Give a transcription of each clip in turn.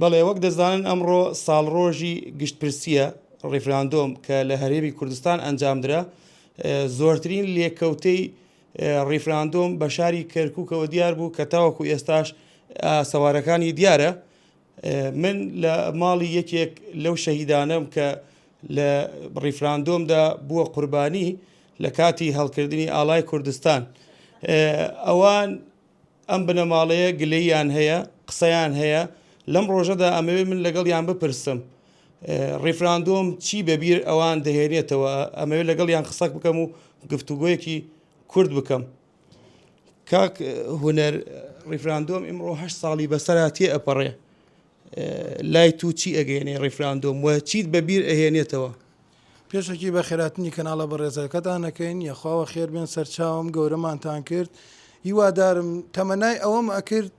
بەڵێ وەک دەزانن ئەمڕۆ ساڵڕۆژی گشتپرسیە ڕیفراندۆم کە لە هەرێمی کوردستان ئەنجامدرا. زۆرترین لێکەوتەی ڕیفراندۆم بە شاری کەرکووکەوە دیار بوو کە تاوەکو ئێستاش سەوارەکانی دیارە. من لە ماڵی یەکێک لەو شەهیدانەم کە لە ڕیفراندۆمدا بووە قوربانی لە کاتی هەڵکردنی ئاڵای کوردستان. ئەوان ئەم بنەماڵەیە گلەییان هەیە، قسەیان هەیە. لەم ڕۆژەدا ئەمەوێ من لەگەڵیان بپرسم ڕیفراندۆم چی بەبیر ئەوان دەهێنێتەوە، ئەمەوێ لەگەڵیان قسەک بکەم و گفتوگۆیەکی کورد بکەم. کاک هونەر، ڕیفراندۆم ئیمڕۆ 8 ساڵی بەسەرا تێ ئەپەڕێ. لای تو چی ئەگەێنێ ڕیفراندۆم و چیت بەبیر ئەهێنێتەوە؟ پێشێکی بە خێراتنی کەناڵە بەڕێزەکەتان نەکەین، یەخواوە خێر بێن سەرچاوم گەورەمانتان کرد. هیوادارم تەمەنای ئەوەم ئەکرد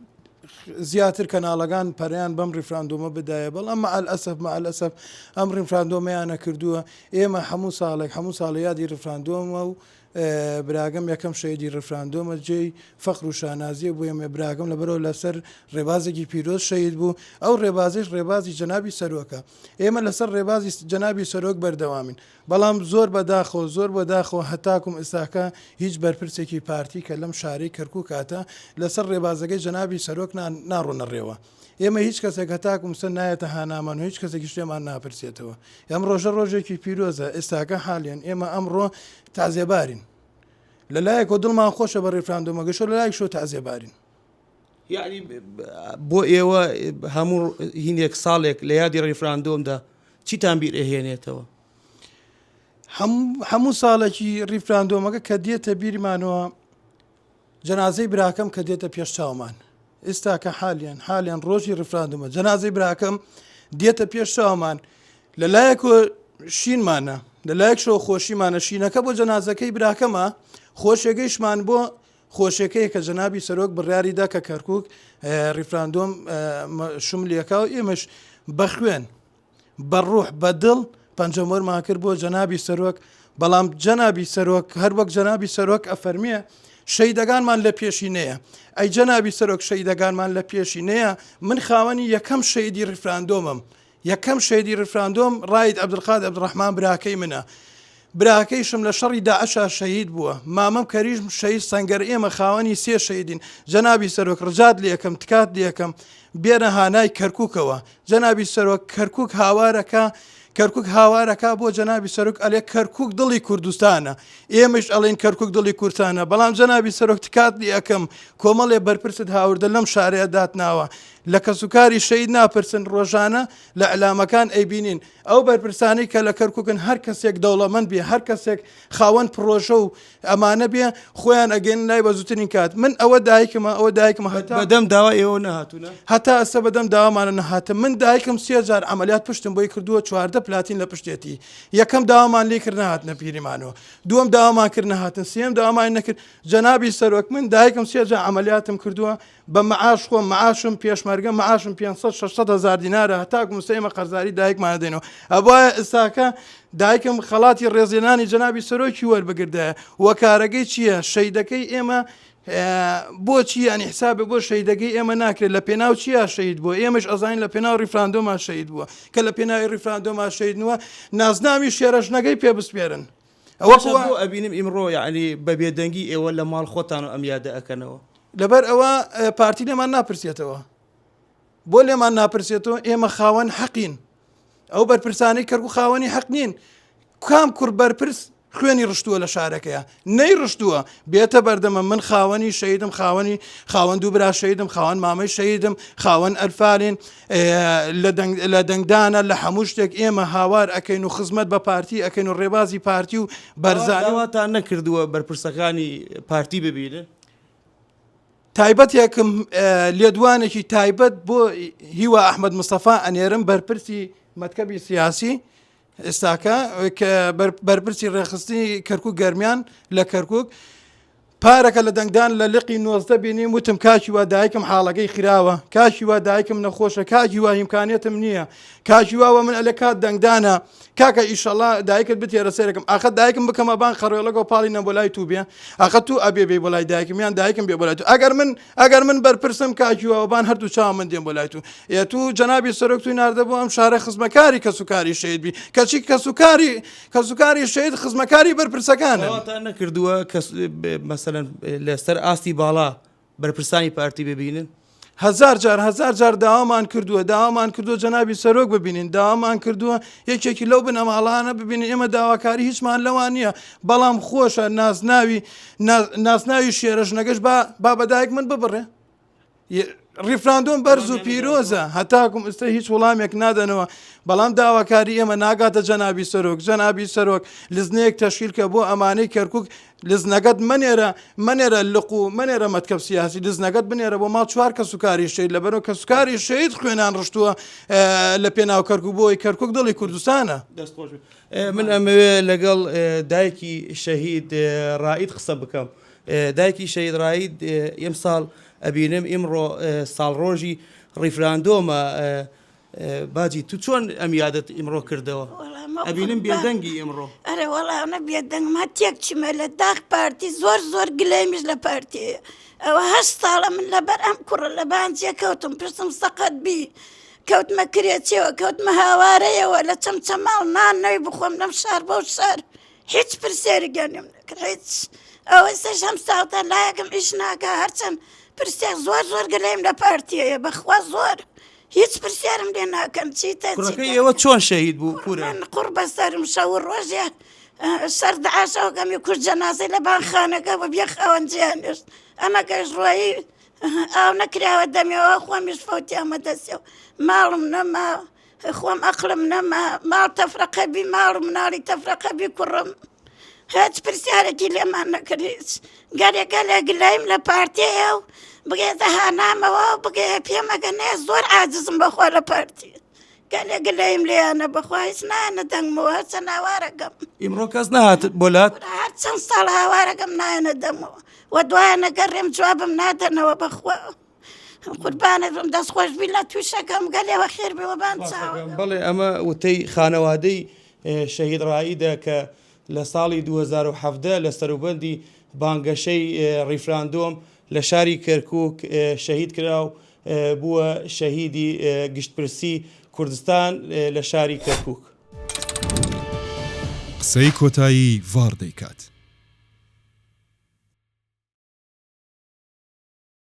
زیاتر کەناڵەکان پەریان بەم ڕیفراندۆمە بدایە، بەڵام مەعەلەسەف ئەم ڕیفراندۆمەیانە کردووە. ئێمە هەموو ساڵ یادی ڕیفراندۆمە و براگەم یەکەم شەیدی ڕیفراندۆمە جێی فەخر و شانازیە بوو. ئێمە براگەم لەبەرەوە لەسەر ڕێبازێکی پیرۆز شەید بوو. ئەو ڕێبازیش ڕێبازی جەنابی سەرۆکە. ئێمە لەسەر ڕێبازی جەنابی سەرۆک بەردەوامین، بەڵام زۆر بەداخەوە هەتاکم ئێستاکە هیچ بەرپرسێکی پارتی کە لەم شارەی کەرکووک کاتە لەسەر ڕێبازەکەی جەنابی سەرۆک ناڕۆنە ڕێوە. ئێمە هیچ کەسێک هەتاکم سەر نایەتە هانامان و هیچ کەسێکی شتێمان ناپرسێتەوە. ئەم ڕۆژێکی پیرۆزە، ئێستاکە حالیان ئێمە ئەمڕۆ تازێبارین. لەلایەکۆ دڵمان خۆشە بە ڕیفراندۆمە گەشتۆ لەلایەک شۆ تازێبارین. یعنی بۆ ئێوە هەموو هینێک ساڵێک لە یادی ڕیفراندۆمدا چیتان بیر ئەهێنێتەوە؟ هەموو ساڵێکی ڕیفراندۆمەکە کە دێتە بیرمانەوە جەنازەی براکەم کە دێتە پێش چاومان. ئێستا کە حالیان ڕۆژی ڕیفراندۆمە جەنازەی براکەم دێتە پێش چاومان. لەلایەکۆ شینمانە، لەلایەک شۆ خۆشیمانە. شینەکە بۆ جەنازەکەی براکەمە، خۆشیەکەیشمان بۆ خۆشیەکەی کە جەنابی سەرۆک بڕیاریدا کە کەرکووک ڕیفراندۆم شملەکە و ئێمەش بەخوێن بەڕوح بەدڵ پەنجەمۆرمان کرد بۆ جەنابی سەرۆک. بەڵام جەنابی سەرۆک هەر وەک جەنابی سەرۆک ئەفەرمیە شەیدەکانمان لە پێشینەیە. ئەی جەنابی سەرۆک شەیدەکانمان لە پێشینەیە. من خاوەنی یەکەم شەیدی ڕیفراندۆمم. یەکەم شەیدی ڕیفراندۆم ڕاید عەبدولقادر عەبدوڕەحمان براکەی منە. براکەیشم لە شەڕی داعشا شەهید بووە. مامەم کەریژم شەهید سەنگەر. ئێمە خاوەنی 3 شەیدین. جەنابی سەرۆک ڕجات لێ یەکەم، تکات لێ یەکەم، بێنە هانای کەرکووکەوە. جەنابی سەرۆک کەرکووک هاوارەکە بۆ جەنابی سەرۆک ئەلێ کەرکووک دڵی کوردستانە، ئێمەش ئەڵێن کەرکووک دڵی کوردستانە. بەڵام جەنابی سەرۆک تکات لێ یەکەم کۆمەڵێ بەرپرست هاوردە لەم شارەیە داتناوە. لە کەسوکاری شەید ناپرسن، ڕۆژانە لە ئەلامەکان ئەیبینین. ئەو بەرپرسانەی کە لە کەرکووکن هەر کەسێک دەوڵەمەند بێ، هەر کەسێک خاوەن پرۆژە و ئەمانە بێ، خۆیان ئەگەن لای بە زووترین کات. من ئەوە دایکمە بەدەم داوا ئێوە نەهاتوونە، هەتا ئەستا بەدەم داوامانە نەهاتە. من دایکم 3 جار عملیات پشتم بۆی کردووە، 14 پلاتین لە پشتێتی. یەکەم داوامان لێ کرد نەهاتنە پیریمانەوە، دووەم داوامان کرد نەهاتن، سێم داوامان نەکرد. جەنابی سەرۆک من دایکم 3 جار عملیاتم کردووە بە مەعاش. خۆم مەعاشم پێشمەرگە مەعاشم 500-600 هزار دینارە، هەتاکم سەیمە قەرزاری دایکمانە دێنەوە. ئەوایە ئێستاکە دایکم خەڵاتی ڕێزێنانی جەنابی سەرۆکی وەربگردایە. وەکارەکەی چییە؟ شەیدەکەی ئێمە بۆچی ینی حسابێ بۆ شەیدەکەی ئێمە ناکرێت. لە پێناو چیە شەید بووە؟ ئێمەش ئەزانین لە پێناو ڕیفراندۆما شەید بووە. کە لە پێناوی ڕیفراندۆما شەیدنووە نازناوی شێرەژنەکەی پێ بسپێرن. ئەوە بۆ ئەبینم ئیمڕۆ یعنی بە بێدەنگی ئێوە لە ماڵ خۆتان و ئەم یادە ئەکەنەوە. لەبەر ئەوە پارتی لێمان ناپرسێتەوە. بۆ لێمان ناپرسێتەوە؟ ئێمە خاوەن حەقین. ئەو بەرپرسانەی کەرکووک خاوەنی حەق نین. کام کوڕ بەرپرس خوێنی ڕشتووە لە شارەکەیە، نەی ڕشتووە بێتە بەردەمە. من خاوەنی شەیدم، خاوەن دوو برا شەیدم، خاوەن مامەی شەیدم، خاوەن ئەلفالین لە دەنگدانە لە هەموو شتێک ئێمە هاوار ئەکەین و خزمەت بە پارتی ئەکەین و ڕێبازی پارتی و بەرزانەوەتان نەکردووە بەرپرسەکانی پارتی ببینن؟ تایبەتێکم لێدوانێکی تایبەت بۆ هیوا ئەحمەد مستەفا ئەنێرم، بەرپرسی مەکتەبی سیاسی ئێستاکە کە بەرپرسی ڕێخستنی کەرکووک گەرمیان لە کەرکووک. پارەکە لە دەنگدان لە لقی نۆزدە بینیم وتم کاکی وا دایکم حاڵەکەی خراوە، کاکی وا دایکم نەخۆشە، کاکی وا هیمکانێتم نییە، کاکی واوە من ئەلێ کات دەنگدانە کاکە ئیشەڵا دایکت بتێرە سێرەکەم ئاخە دایکم بکەمە بان خەڕێڵەکە پاڵی نە بۆ لای تو بێ ئاخە تو ئەبێ بێ بۆ لای دایکم یان دایکم بێ بۆ لای تو ئەگەر من بەرپرسم کاکی واوەبان هەردوو چاوە من دێم بۆ لای تو تو جەنابی سەرۆک توی ناردە بۆ ئەم شارە خزمەکاری کەسوکاری شەید بی کەچی کەسوکاری شەید خزمەکاری بەرپرسەکانە نەکردووە مەسەلەن لەسەر ئاستی باڵا بەرپرسانی پارتی ببینن هزار جار داوامان کردووە جەنابی سەرۆک ببینین داوامان کردووە یەکێکی لەو بنەماڵانە ببینین ئێمە داواکاری هیچمان لەوان نییە بەڵام خۆشە ناسناوی شێرەژنەگەش با بەدایک من ببڕێ ریفراندۆم بەرز و پیرۆزە هەتاکم ئستا هیچ وەڵامێک نادەنەوە بەڵام داواکاری ئێمە ناگاتە جەنابی سەرۆک لزنەیەک تەشکیلکە بۆ ئەمانەی کەرکووک لزنەکەت منێرە لق و منێرە مەتکەب سیاسی لزنەکەت بنێرە بۆ ماڵ چوار کەسوکاری شەید لەبەرەوە کەسوکاری شەید خوێنان ڕشتووە لە پێناو کەرکووک بۆی کەرکووک دڵی کوردستانە من ئەمەوێ لەگەڵ دایکی شەهید ڕائید قسە بکەم دایکی شەهید ڕائید ئێم ساڵ ئەبینم ئیمڕۆ ساڵڕۆژی ڕیفراندۆمە باجی تو چۆن ئەم یادت ئیمڕۆ کردەوە ئەبینم بێدەنگی ئێمڕۆ ئەرە وەڵامە بێدەنگما تێک چمە لە داخ پارتی زۆر گلەیمیش لە پارتیە ئەوە هەشت ساڵە من لەبەر ئەم کوڕە لە بانجیە کەوتم پرسم سەقەت بی کەوتمە کرێچێەوە کەوتمە هاوارەیەوە لە چەمچەماڵ نان نەوی بخۆم لەم شار بەو شار هیچ پرسیاری گەنم نەکرد هیچ ئەوە سەش هەم ساڵتە لایەکم ئیش ناکە هەرچەند پرسیار زۆر گەلەیم لە پارتیەیە بەخوا زۆر هیچ پرسیارم لێ ناکەم چیتە کوڕەکەی ئێوە چۆن شەهید بوو پورە من قوڕ بەسەرم شەو ڕۆژێ سەردەعاشەوەکەمی کورد جەنازەی لە بانخانەکە بە بێ خاوەنجیانشت ئەمە گەشت ڕۆیی ئاو نەکراوە دەمێەوە خۆمیش فەوتی ئەمە دەستێەوە ماڵم نەما خۆم ئەقلم نەما ماڵ تەفرەقەبی ماڵم مناڵی تەفرەقەبی کوڕم هیچ پرسیارێکی لێمان نەکرد هیچ گەرێکە لە گلەیم لە پارتیە و بگێتە هانامەوە و بگێ پێمەگەنێ زۆر عاجزم بەخوا لە پارتی گەلێ گلەیم لێیانە بەخوا هیچ نایەنە دەنگمەوە هەرچەند هاوارەکەم ئیمڕۆ کەس نهات بۆلات هەر چەند ساڵ هاوارەکەم نایەنە دەمەوە و دوایە نەگەڕێم جوابم نادەنەوە بەخوا قوربانت بم دەستخۆش بی لە تووشەکەم گەلێوە خێر بێەوە بان چاوە بەڵێ ئەمە وتەی خانەوادەی شەهید ڕائیدە کە لە ساڵی 2017 لە سەروبەندی بانگەشەی ڕیفراندۆم لە شاری کەرکووک شەهید کرا و بووە شەهیدی گشتپرسی کوردستان لە شاری کەرکووک قسەی کۆتایی ڤار دەیکات.